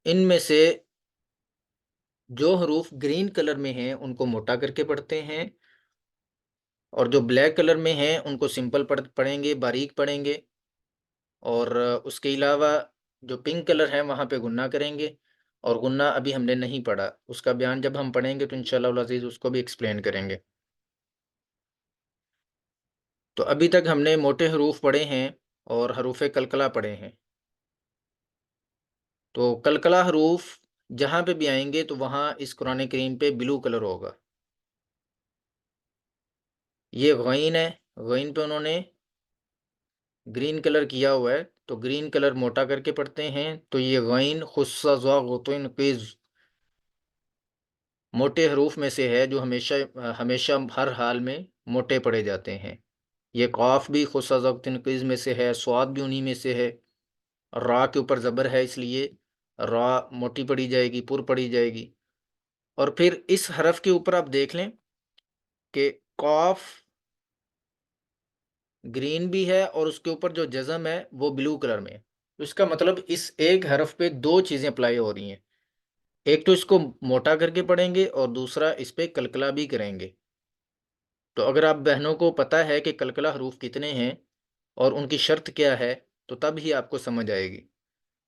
ان میں سے جو حروف گرین کلر میں ہیں ان کو موٹا کر کے پڑھتے ہیں، اور جو بلیک کلر میں ہیں ان کو سمپل پڑھیں گے، باریک پڑھیں گے، اور اس کے علاوہ جو پنک کلر ہے وہاں پہ غنہ کریں گے، اور غنہ ابھی ہم نے نہیں پڑھا، اس کا بیان جب ہم پڑھیں گے تو انشاءاللہ العزیز اس کو بھی ایکسپلین کریں گے۔ تو ابھی تک ہم نے موٹے حروف پڑھے ہیں اور حروف قلقلہ پڑھے ہیں۔ تو قلقلہ حروف جہاں پہ بھی آئیں گے تو وہاں اس قرآن کریم پہ بلو کلر ہوگا۔ یہ غین ہے، غین پہ انہوں نے گرین کلر کیا ہوا ہے، تو گرین کلر موٹا کر کے پڑھتے ہیں، تو یہ غین خص ذا غتن قز موٹے حروف میں سے ہے جو ہمیشہ ہر حال میں موٹے پڑھے جاتے ہیں۔ یہ قاف بھی خص ذا غتن قز میں سے ہے، صاد بھی انہی میں سے ہے، را کے اوپر زبر ہے اس لیے را موٹی پڑھی جائے گی، پر پڑھی جائے گی۔ اور پھر اس حرف کے اوپر آپ دیکھ لیں کہ قاف گرین بھی ہے اور اس کے اوپر جو جزم ہے وہ بلو کلر میں ہے۔ اس کا مطلب اس ایک حرف پہ دو چیزیں اپلائی ہو رہی ہیں، ایک تو اس کو موٹا کر کے پڑھیں گے اور دوسرا اس پہ قلقلہ بھی کریں گے۔ تو اگر آپ بہنوں کو پتہ ہے کہ قلقلہ حروف کتنے ہیں اور ان کی شرط کیا ہے تو تب ہی آپ کو سمجھ آئے گی۔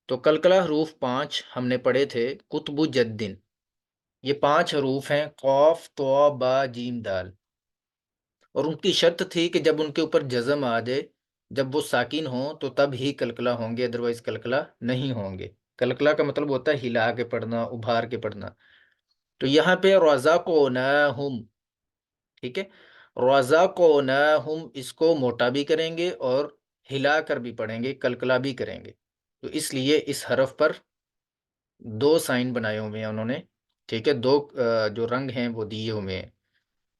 تو قلقلہ حروف 5 ہم نے پڑھے تھے، قطب جدن، یہ 5 حروف ہیں، قاف طا با جیم دال، اور ان کی شرط تھی کہ جب ان کے اوپر جزم آ جائے، جب وہ ساکن ہوں تو تب ہی قلقلہ ہوں گے، ادروائز قلقلہ نہیں ہوں گے۔ قلقلہ کا مطلب ہوتا ہے ہلا کے پڑھنا، ابھار کے پڑھنا۔ تو یہاں پہ رزقناہم، ٹھیک ہے، رزقناہم اس کو موٹا بھی کریں گے اور ہلا کر بھی پڑھیں گے، قلقلہ بھی کریں گے۔ تو اس لیے اس حرف پر دو سائن بنائے ہوئے ہیں انہوں نے، ٹھیک ہے، دو جو رنگ ہیں وہ دیے ہوئے ہیں،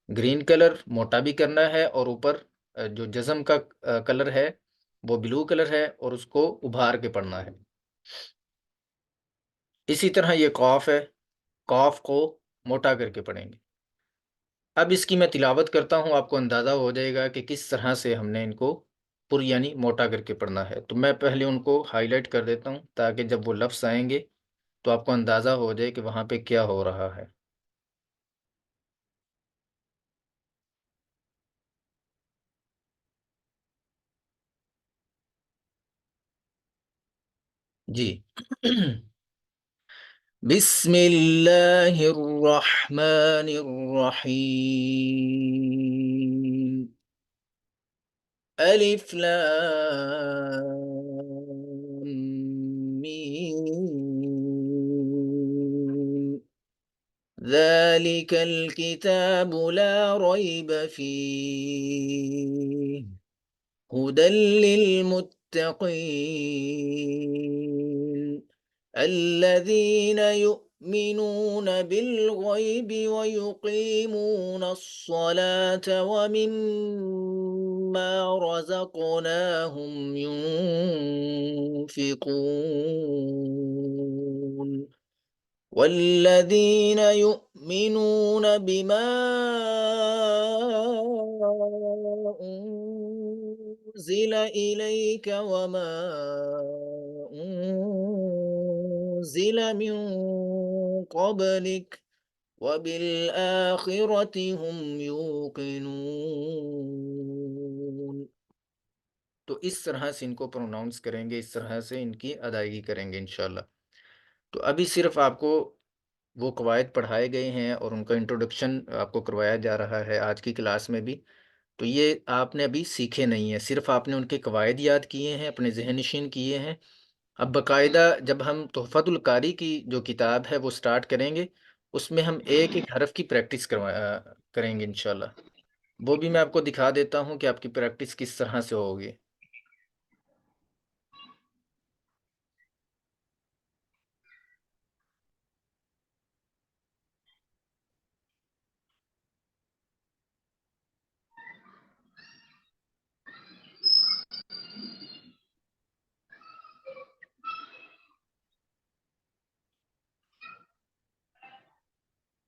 گرین کلر موٹا بھی کرنا ہے، اور اوپر جو جزم کا کلر ہے وہ بلو کلر ہے اور اس کو ابھار کے پڑھنا ہے۔ اسی طرح یہ قاف ہے، قاف کو موٹا کر کے پڑھیں گے۔ اب اس کی میں تلاوت کرتا ہوں، آپ کو اندازہ ہو جائے گا کہ کس طرح سے ہم نے ان کو پر یعنی موٹا کر کے پڑھنا ہے۔ تو میں پہلے ان کو ہائی لائٹ کر دیتا ہوں تاکہ جب وہ لفظ آئیں گے تو آپ کو اندازہ ہو جائے کہ وہاں پہ کیا ہو رہا ہے۔ جی بسم اللہ الرحمن الرحیم، الف لام میم، ذلك الكتاب لا ريب فيه هدى للمتقين الذين يؤمنون بالغيب ويقيمون الصلاة ومما رزقناهم ينفقون والذين يؤمنون بما أنزل إليك وما أنزل من قبلك وبالآخرة هم يوقنون۔ تو اس طرح سے ان کو پروناؤنس کریں گے، اس طرح سے ان کی ادائیگی کریں گے انشاءاللہ۔ تو ابھی صرف آپ کو وہ قواعد پڑھائے گئے ہیں اور ان کا انٹروڈکشن آپ کو کروایا جا رہا ہے آج کی کلاس میں بھی، تو یہ آپ نے ابھی سیکھے نہیں ہیں، صرف آپ نے ان کے قواعد یاد کیے ہیں، اپنے ذہن نشین کیے ہیں۔ اب باقاعدہ جب ہم تحفۃ القاری کی جو کتاب ہے وہ سٹارٹ کریں گے، اس میں ہم ایک ایک حرف کی پریکٹس کریں گے انشاءاللہ۔ وہ بھی میں آپ کو دکھا دیتا ہوں کہ آپ کی پریکٹس کس طرح سے ہوگی۔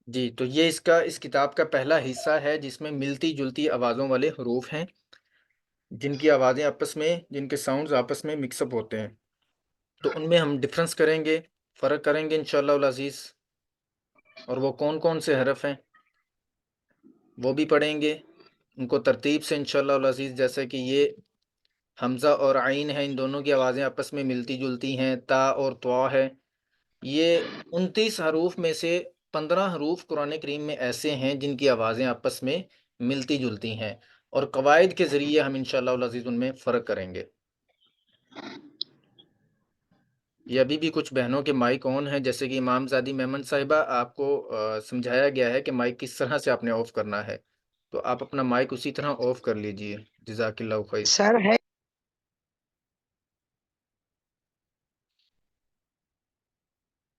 جی، تو یہ اس کتاب کا پہلا حصہ ہے جس میں ملتی جلتی آوازوں والے حروف ہیں، جن کی آوازیں آپس میں، جن کے ساؤنڈز آپس میں مکس اپ ہوتے ہیں، تو ان میں ہم ڈفرنس کریں گے فرق کریں گے انشاءاللہ العزیز، اور وہ کون کون سے حرف ہیں وہ بھی پڑھیں گے ان کو ترتیب سے انشاءاللہ العزیز، جیسے کہ یہ حمزہ اور عین ہیں، ان دونوں کی آوازیں آپس میں ملتی جلتی ہیں، تا اور طوا ہے۔ یہ 29 حروف میں سے 15 حروف قرآن کریم میں ایسے ہیں جن کی آوازیں آپس میں ملتی جلتی ہیں، اور قواعد کے ذریعے ہم انشاءاللہ العزیز ان میں فرق کریں گے۔ یہ ابھی بھی کچھ بہنوں کے مائک آن ہیں، جیسے کہ امام زادی میمن صاحبہ، آپ کو سمجھایا گیا ہے کہ مائک کس طرح سے آپ نے آف کرنا ہے، تو آپ اپنا مائک اسی طرح آف کر لیجئے، جزاک اللہ خیر۔ سر ہے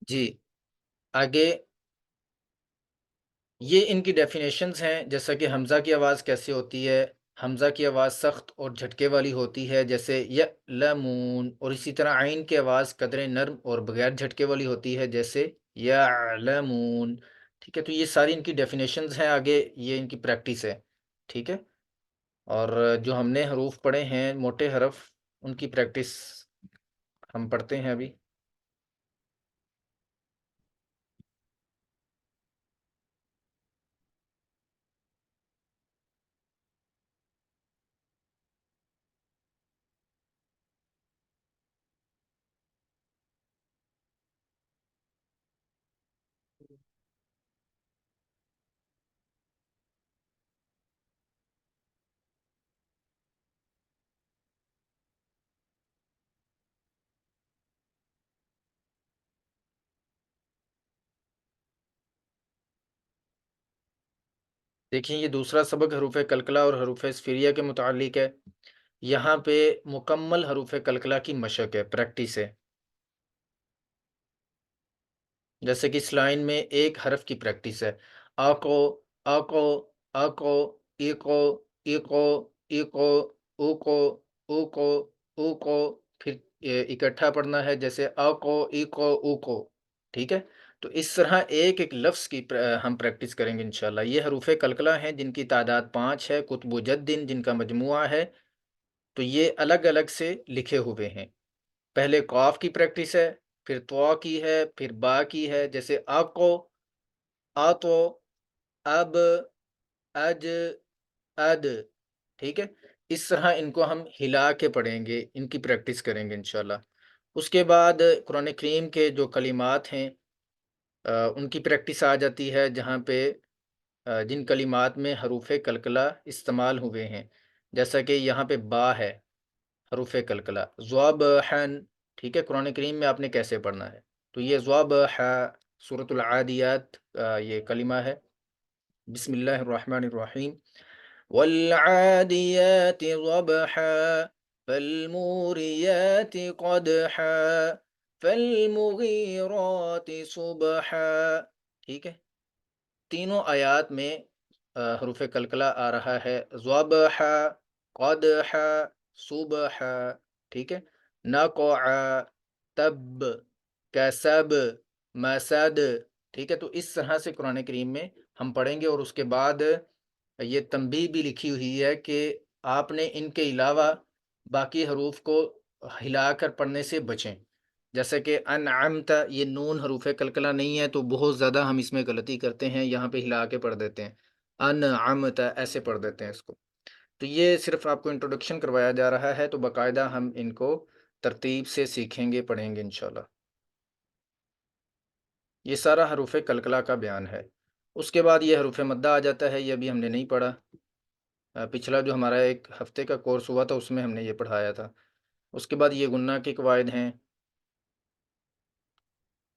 جی آگے یہ ان کی ڈیفینیشنز ہیں، جیسا کہ حمزہ کی آواز کیسے ہوتی ہے۔ حمزہ کی آواز سخت اور جھٹکے والی ہوتی ہے جیسے یعلمون، اور اسی طرح عین کی آواز قدرے نرم اور بغیر جھٹکے والی ہوتی ہے جیسے یعلمون، ٹھیک ہے۔ تو یہ ساری ان کی ڈیفینیشنز ہیں، آگے یہ ان کی پریکٹس ہے، ٹھیک ہے۔ اور جو ہم نے حروف پڑھے ہیں موٹے حرف، ان کی پریکٹس ہم پڑھتے ہیں ابھی۔ دیکھیں یہ دوسرا سبق حروف کلکلہ اور حروف اسفریہ کے متعلق ہے۔ یہاں پہ مکمل حروف کلکلہ کی مشق ہے، پریکٹس ہے۔ جیسے کہ اس لائن میں ایک حرف کی پریکٹس ہے، آکو آکو آکو، ایکو ایکو ایکو، اوکو اوکو اوکو، پھر اکٹھا پڑھنا ہے جیسے آکو ایکو اوکو، ٹھیک ہے۔ تو اس طرح ایک ایک لفظ کی ہم پریکٹس کریں گے انشاءاللہ۔ یہ حروف کلکلہ ہیں جن کی تعداد 5 ہے، قطب و جدن جن کا مجموعہ ہے، تو یہ الگ الگ سے لکھے ہوئے ہیں۔ پہلے قاف کی پریکٹس ہے، پھر طوا کی ہے، پھر با کی ہے، جیسے آکو آتو اب اج اد، ٹھیک ہے۔ اس طرح ان کو ہم ہلا کے پڑھیں گے، ان کی پریکٹس کریں گے انشاءاللہ۔ اس کے بعد قرآن کریم کے جو کلمات ہیں ان کی پریکٹس آ جاتی ہے، جہاں پہ جن کلمات میں حروف کلکلہ استعمال ہوئے ہیں، جیسا کہ یہاں پہ با ہے حروف کلکلہ، ذوابحن، ٹھیک ہے۔ قرآن کریم میں آپ نے کیسے پڑھنا ہے، تو یہ ذوابح، سورۃ العادیات یہ کلمہ ہے۔ بسم اللہ الرحمن الرحیم، والعادیات ضبحا، فالموریات قدحا، فالمغیرات صبحا، ٹھیک ہے۔ تینوں آیات میں حروف کلکلہ آ رہا ہے، ضبحا، قدحا، صبحا، ٹھیک ہے۔ نقع، تب، کسب، مسد، ٹھیک ہے۔ تو اس طرح سے قرآن کریم میں ہم پڑھیں گے، اور اس کے بعد یہ تنبیہ بھی لکھی ہوئی ہے کہ آپ نے ان کے علاوہ باقی حروف کو ہلا کر پڑھنے سے بچیں، جیسے کہ انعمت، یہ نون حروف کلکلہ نہیں ہے، تو بہت زیادہ ہم اس میں غلطی کرتے ہیں، یہاں پہ ہلا کے پڑھ دیتے ہیں، انعمت ایسے پڑھ دیتے ہیں اس کو۔ تو یہ صرف آپ کو انٹروڈکشن کروایا جا رہا ہے، تو باقاعدہ ہم ان کو ترتیب سے سیکھیں گے، پڑھیں گے انشاءاللہ۔ یہ سارا حروف کلکلہ کا بیان ہے۔ اس کے بعد یہ حروف مدہ آ جاتا ہے، یہ ابھی ہم نے نہیں پڑھا، پچھلا جو ہمارا ایک ہفتے کا کورس ہوا تھا اس میں ہم نے یہ پڑھایا تھا۔ اس کے بعد یہ گنہ کے قواعد ہیں،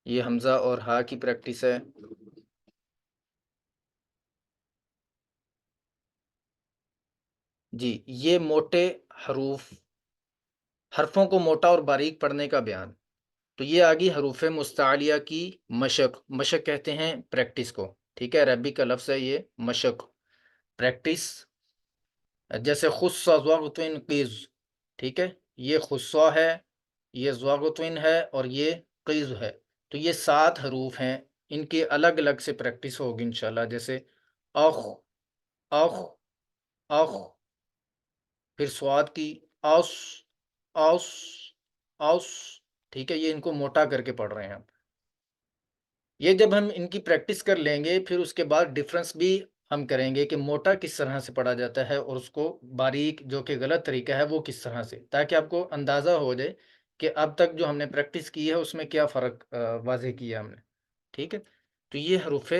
یہ حمزہ اور ہا کی پریکٹس ہے۔ جی یہ موٹے حرفوں کو موٹا اور باریک پڑھنے کا بیان۔ تو یہ آگی حروف مستعلیہ کی مشق، مشق کہتے ہیں پریکٹس کو، ٹھیک ہے۔ عربی کا لفظ ہے یہ مشق، پریکٹس، جیسے خص ضغطن قیز، ٹھیک ہے۔ یہ خصہ ہے، یہ ضغطن ہے، اور یہ قیز ہے۔ تو یہ 7 حروف ہیں، ان کی الگ الگ سے پریکٹس ہوگی انشاءاللہ، جیسے اخ اخ اخ، پھر سواد کی اوس اوس اوس، ٹھیک ہے۔ یہ ان کو موٹا کر کے پڑھ رہے ہیں ہم۔ یہ جب ہم ان کی پریکٹس کر لیں گے پھر اس کے بعد ڈفرنس بھی ہم کریں گے کہ موٹا کس طرح سے پڑھا جاتا ہے اور اس کو باریک جو کہ غلط طریقہ ہے وہ کس طرح سے، تاکہ آپ کو اندازہ ہو جائے کہ اب تک جو ہم نے پریکٹس کی ہے اس میں کیا فرق واضح کیا ہم نے. ٹھیک ہے، تو یہ حروف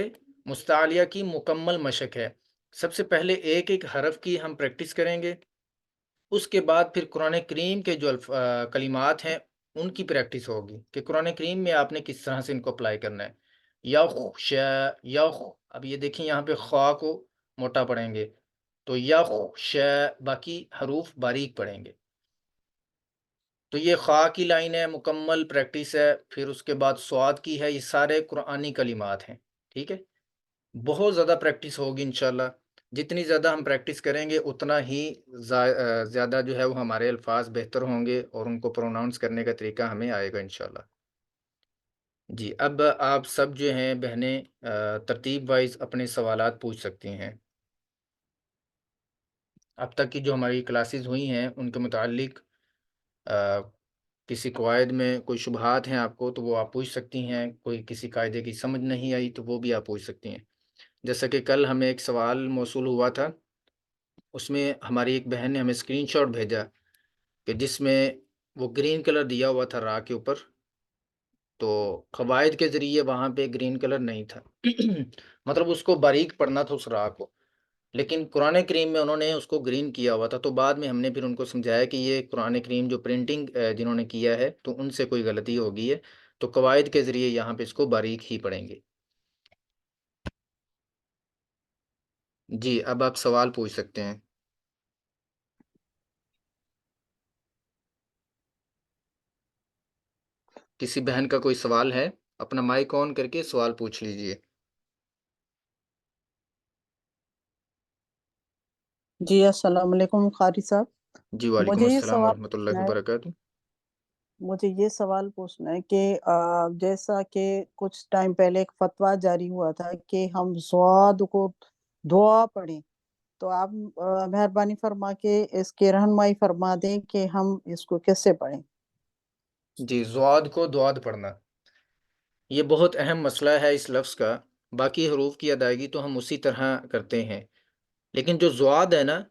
مستعلیہ کی مکمل مشق ہے. سب سے پہلے ایک ایک حرف کی ہم پریکٹس کریں گے، اس کے بعد پھر قرآن کریم کے جو کلمات ہیں ان کی پریکٹس ہوگی کہ قرآن کریم میں آپ نے کس طرح سے ان کو اپلائی کرنا ہے. یخ یخ، اب یہ دیکھیں یہاں پہ خواہ کو موٹا پڑھیں گے تو یخ ش، باقی حروف باریک پڑھیں گے. تو یہ خواہ کی لائن ہے، مکمل پریکٹس ہے. پھر اس کے بعد سواد کی ہے، یہ سارے قرآنی کلمات ہیں. ٹھیک ہے، بہت زیادہ پریکٹس ہوگی انشاءاللہ. جتنی زیادہ ہم پریکٹس کریں گے اتنا ہی زیادہ جو ہے وہ ہمارے الفاظ بہتر ہوں گے اور ان کو پروناؤنس کرنے کا طریقہ ہمیں آئے گا انشاءاللہ. جی، اب آپ سب جو ہیں بہنیں ترتیب وائز اپنے سوالات پوچھ سکتی ہیں. اب تک کی جو ہماری کلاسز ہوئی ہیں ان کے متعلق کسی قواعد میں کوئی شبہات ہیں آپ کو تو وہ آپ پوچھ سکتی ہیں. کوئی کسی قاعدے کی سمجھ نہیں آئی تو وہ بھی آپ پوچھ سکتی ہیں. جیسا کہ کل ہمیں ایک سوال موصول ہوا تھا، اس میں ہماری ایک بہن نے ہمیں اسکرین شاٹ بھیجا کہ جس میں وہ گرین کلر دیا ہوا تھا را کے اوپر، تو قواعد کے ذریعے وہاں پہ گرین کلر نہیں تھا مطلب اس کو باریک پڑھنا تھا اس را کو، لیکن قرآن کریم میں انہوں نے اس کو گرین کیا ہوا تھا. تو بعد میں ہم نے پھر ان کو سمجھایا کہ یہ قرآن کریم جو پرنٹنگ جنہوں نے کیا ہے تو ان سے کوئی غلطی ہو گئی ہے، تو قواعد کے ذریعے یہاں پہ اس کو باریک ہی پڑھیں گے. جی، اب آپ سوال پوچھ سکتے ہیں. کسی بہن کا کوئی سوال ہے اپنا مائک آن کر کے سوال پوچھ لیجئے. جی السلام علیکم قاری صاحب. جی وعلیکم مجھے یہ السلام سوال ورحمۃ اللہ پوچھنا ہے وبرکاتہ. کہ جیسا کہ کچھ ٹائم پہلے ایک فتویٰ جاری ہوا تھا کہ ہم ضاد کو دعا پڑھیں، تو آپ مہربانی فرما کے اس کی رہنمائی فرما دیں کہ ہم اس کو کیسے پڑھیں. جی، زواد کو دواد پڑھنا یہ بہت اہم مسئلہ ہے اس لفظ کا. باقی حروف کی ادائیگی تو ہم اسی طرح کرتے ہیں، لیکن جو زواد ہے نا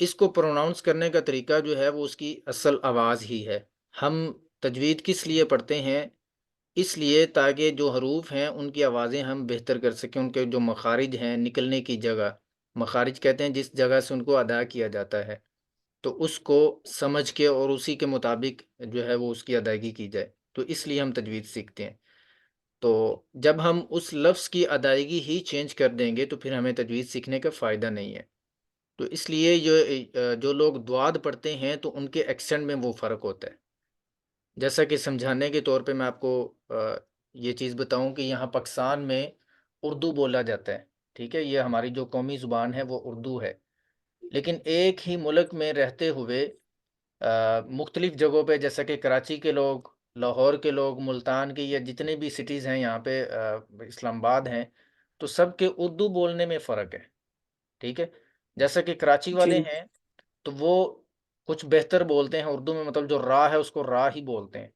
اس کو پروناؤنس کرنے کا طریقہ جو ہے وہ اس کی اصل آواز ہی ہے. ہم تجوید کس لیے پڑھتے ہیں؟ اس لیے تاکہ جو حروف ہیں ان کی آوازیں ہم بہتر کر سکیں. ان کے جو مخارج ہیں، نکلنے کی جگہ، مخارج کہتے ہیں جس جگہ سے ان کو ادا کیا جاتا ہے، تو اس کو سمجھ کے اور اسی کے مطابق جو ہے وہ اس کی ادائیگی کی جائے. تو اس لیے ہم تجوید سیکھتے ہیں. تو جب ہم اس لفظ کی ادائیگی ہی چینج کر دیں گے تو پھر ہمیں تجوید سیکھنے کا فائدہ نہیں ہے. تو اس لیے جو لوگ دواد پڑھتے ہیں تو ان کے ایکسنٹ میں وہ فرق ہوتا ہے. جیسا کہ سمجھانے کے طور پہ میں آپ کو یہ چیز بتاؤں کہ یہاں پاکستان میں اردو بولا جاتا ہے. ٹھیک ہے، یہ ہماری جو قومی زبان ہے وہ اردو ہے، لیکن ایک ہی ملک میں رہتے ہوئے مختلف جگہوں پہ جیسا کہ کراچی کے لوگ، لاہور کے لوگ، ملتان کے یا جتنے بھی سٹیز ہیں یہاں پہ اسلام آباد ہیں، تو سب کے اردو بولنے میں فرق ہے. ٹھیک ہے، جیسا کہ کراچی والے جی ہیں تو وہ کچھ بہتر بولتے ہیں اردو میں، مطلب جو را ہے اس کو را ہی بولتے ہیں،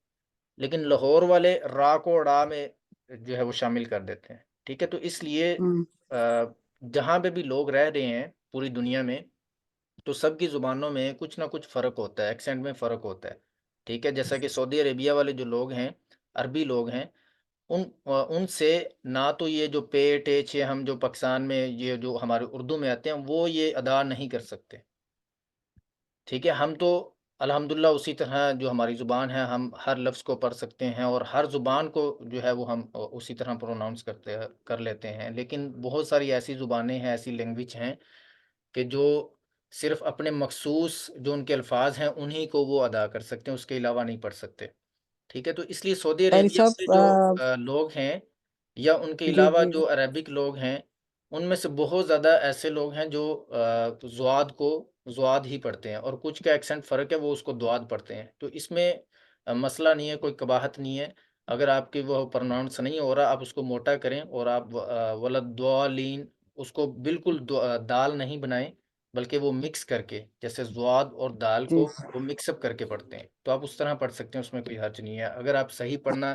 لیکن لاہور والے را کو ڑا میں جو ہے وہ شامل کر دیتے ہیں. ٹھیک ہے، تو اس لیے جہاں پہ بھی لوگ رہ رہے ہیں پوری دنیا میں تو سب کی زبانوں میں کچھ نہ کچھ فرق ہوتا ہے، ایکسینٹ میں فرق ہوتا ہے. ٹھیک ہے، جیسا کہ سعودی عربیہ والے جو لوگ ہیں، عربی لوگ ہیں، ان سے نہ تو یہ جو پے ٹے چھ ہم جو پاکستان میں یہ جو ہمارے اردو میں آتے ہیں وہ یہ ادا نہیں کر سکتے. ٹھیک ہے، ہم تو الحمدللہ اسی طرح جو ہماری زبان ہے ہم ہر لفظ کو پڑھ سکتے ہیں اور ہر زبان کو جو ہے وہ ہم اسی طرح پروناؤنس کر لیتے ہیں. لیکن بہت ساری ایسی زبانیں ہیں، ایسی لینگویج ہیں کہ جو صرف اپنے مخصوص جو ان کے الفاظ ہیں انہی کو وہ ادا کر سکتے ہیں، اس کے علاوہ نہیں پڑھ سکتے. ٹھیک ہے، تو اس لیے سعودی قاری عربیہ سے صاحب جو لوگ ہیں یا ان کے جی علاوہ جی جو عربک لوگ ہیں ان میں سے بہت زیادہ ایسے لوگ ہیں جو زواد کو زواد ہی پڑھتے ہیں اور کچھ کا ایکسنٹ فرق ہے وہ اس کو دواد پڑھتے ہیں. تو اس میں مسئلہ نہیں ہے، کوئی قباحت نہیں ہے. اگر آپ کی وہ پروناؤنس نہیں ہو رہا آپ اس کو موٹا کریں اور آپ ولدوالین اس کو بالکل دال نہیں بنائیں بلکہ وہ مکس کر کے جیسے زواد اور دال جی کو وہ مکس اپ کر کے پڑھتے ہیں تو آپ اس طرح پڑھ سکتے ہیں، اس میں کوئی حرج نہیں ہے. اگر آپ صحیح پڑھنا